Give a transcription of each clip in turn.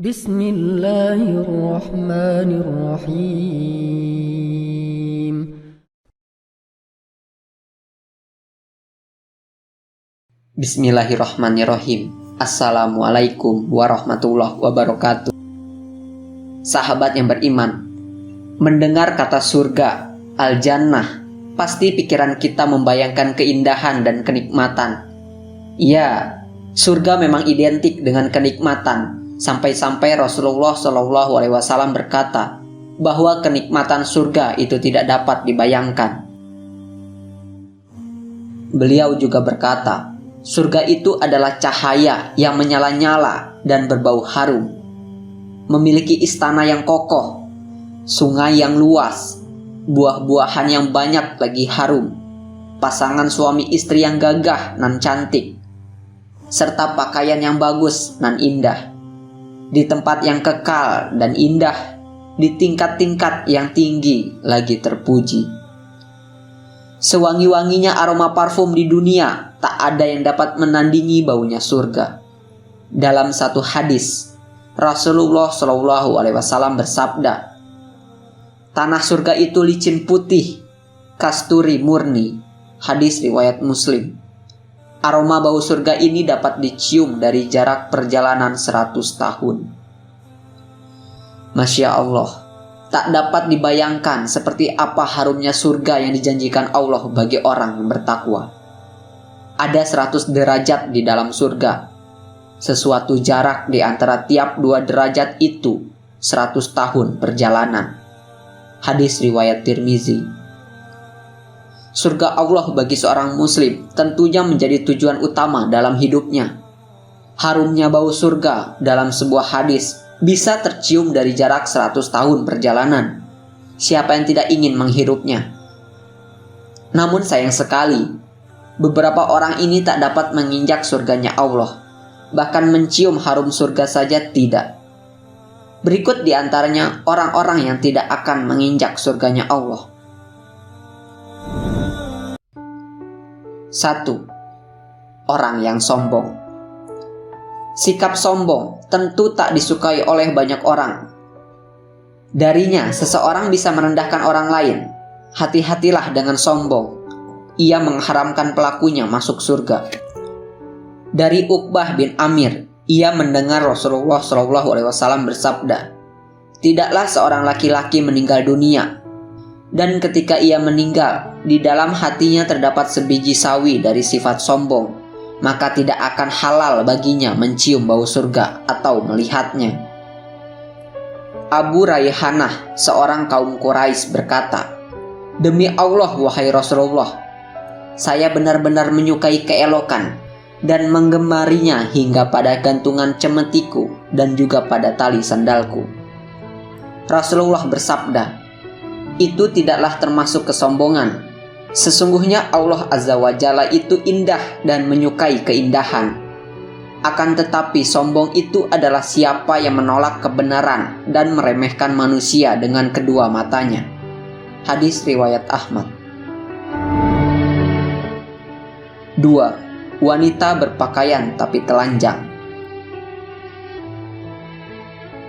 Bismillahirrahmanirrahim. Bismillahirrahmanirrahim. Assalamualaikum warahmatullahi wabarakatuh. Sahabat yang beriman, mendengar kata surga, al-jannah, pasti pikiran kita membayangkan keindahan dan kenikmatan. Ya, surga memang identik dengan kenikmatan, sampai-sampai Rasulullah SAW berkata bahwa kenikmatan surga itu tidak dapat dibayangkan. Beliau juga berkata, surga itu adalah cahaya yang menyala-nyala dan berbau harum, memiliki istana yang kokoh, sungai yang luas, buah-buahan yang banyak lagi harum, pasangan suami istri yang gagah nan cantik, serta pakaian yang bagus nan indah, di tempat yang kekal dan indah, di tingkat-tingkat yang tinggi lagi terpuji. Sewangi-wanginya aroma parfum di dunia, tak ada yang dapat menandingi baunya surga. Dalam satu hadis, Rasulullah SAW bersabda, tanah surga itu licin putih, kasturi murni. Hadis riwayat Muslim. Aroma bau surga ini dapat dicium dari jarak perjalanan 100 tahun. Masya Allah, tak dapat dibayangkan seperti apa harumnya surga yang dijanjikan Allah bagi orang yang bertakwa. Ada 100 derajat di dalam surga. Sesuatu jarak di antara tiap 2 derajat itu 100 tahun perjalanan. Hadis riwayat Tirmizi. Surga Allah bagi seorang muslim tentunya menjadi tujuan utama dalam hidupnya. Harumnya bau surga dalam sebuah hadis bisa tercium dari jarak 100 tahun perjalanan. Siapa yang tidak ingin menghirupnya? Namun sayang sekali, beberapa orang ini tak dapat menginjak surganya Allah. Bahkan mencium harum surga saja tidak. Berikut di antaranya orang-orang yang tidak akan menginjak surganya Allah. 1. Orang yang sombong. Sikap sombong tentu tak disukai oleh banyak orang. Darinya seseorang bisa merendahkan orang lain. Hati-hatilah dengan sombong. Ia mengharamkan pelakunya masuk surga. Dari Uqbah bin Amir, ia mendengar Rasulullah SAW bersabda, tidaklah seorang laki-laki meninggal dunia, dan ketika ia meninggal, di dalam hatinya terdapat sebiji sawi dari sifat sombong, maka tidak akan halal baginya mencium bau surga atau melihatnya. Abu Rayhanah, seorang kaum Quraisy berkata, demi Allah wahai Rasulullah, saya benar-benar menyukai keelokan dan menggemarinya hingga pada gantungan cemetiku dan juga pada tali sandalku. Rasulullah bersabda, itu tidaklah termasuk kesombongan. Sesungguhnya Allah Azza wa Jalla itu indah dan menyukai keindahan. Akan tetapi sombong itu adalah siapa yang menolak kebenaran dan meremehkan manusia dengan kedua matanya. Hadis riwayat Ahmad. 2. Wanita berpakaian tapi telanjang.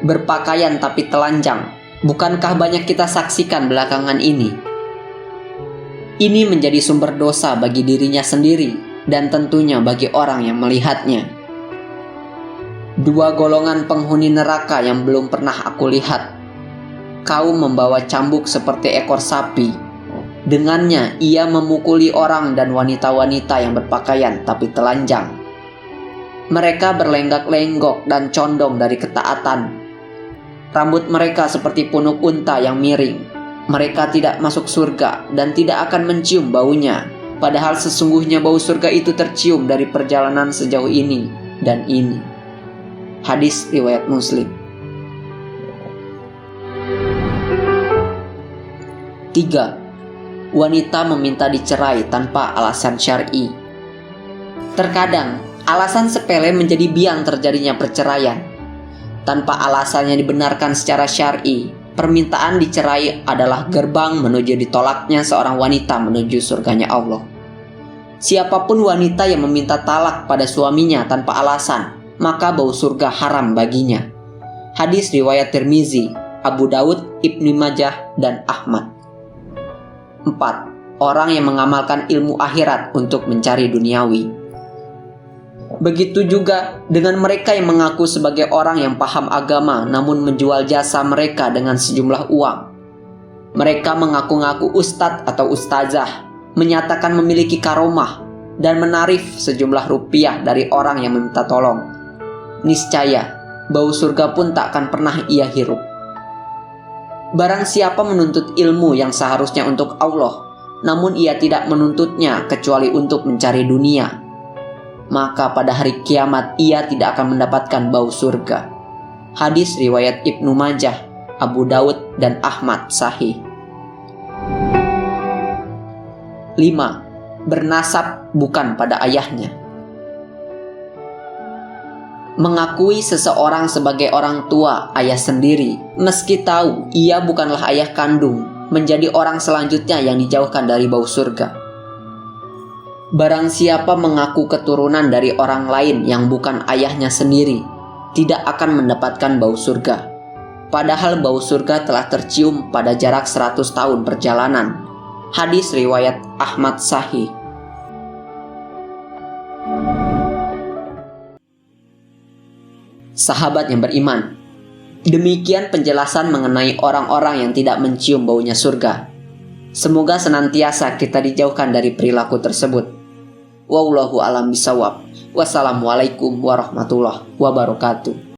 Berpakaian tapi telanjang, bukankah banyak kita saksikan belakangan ini? Ini menjadi sumber dosa bagi dirinya sendiri dan tentunya bagi orang yang melihatnya. 2 golongan penghuni neraka yang belum pernah aku lihat. Kaum membawa cambuk seperti ekor sapi. Dengannya ia memukuli orang dan wanita-wanita yang berpakaian tapi telanjang. Mereka berlenggak-lenggok dan condong dari ketaatan. Rambut mereka seperti punuk unta yang miring. Mereka tidak masuk surga dan tidak akan mencium baunya. Padahal sesungguhnya bau surga itu tercium dari perjalanan sejauh ini dan ini. Hadis riwayat Muslim. 3. Wanita meminta dicerai tanpa alasan syar'i. Terkadang, alasan sepele menjadi biang terjadinya perceraian. Tanpa alasan yang dibenarkan secara syar'i, permintaan dicerai adalah gerbang menuju ditolaknya seorang wanita menuju surganya Allah. Siapapun wanita yang meminta talak pada suaminya tanpa alasan, maka bau surga haram baginya. Hadis riwayat Tirmizi, Abu Daud, Ibnu Majah, dan Ahmad. 4. Orang yang mengamalkan ilmu akhirat untuk mencari duniawi. Begitu juga dengan mereka yang mengaku sebagai orang yang paham agama namun menjual jasa mereka dengan sejumlah uang. Mereka mengaku-ngaku ustadz atau ustazah, menyatakan memiliki karomah, dan menarif sejumlah rupiah dari orang yang meminta tolong. Niscaya, bau surga pun tak akan pernah ia hirup. Barang siapa menuntut ilmu yang seharusnya untuk Allah, namun ia tidak menuntutnya kecuali untuk mencari dunia, maka pada hari kiamat ia tidak akan mendapatkan bau surga. Hadis riwayat Ibnu Majah, Abu Daud, dan Ahmad sahih. 5. Bernasab bukan pada ayahnya. Mengakui seseorang sebagai orang tua ayah sendiri, meski tahu ia bukanlah ayah kandung, menjadi orang selanjutnya yang dijauhkan dari bau surga. Barang siapa mengaku keturunan dari orang lain yang bukan ayahnya sendiri, tidak akan mendapatkan bau surga. Padahal bau surga telah tercium pada jarak 100 tahun perjalanan. Hadis riwayat Ahmad sahih. Sahabat yang beriman, demikian penjelasan mengenai orang-orang yang tidak mencium baunya surga. Semoga senantiasa kita dijauhkan dari perilaku tersebut. Wallahu a'lam bishawab. Wassalamualaikum warahmatullahi wabarakatuh.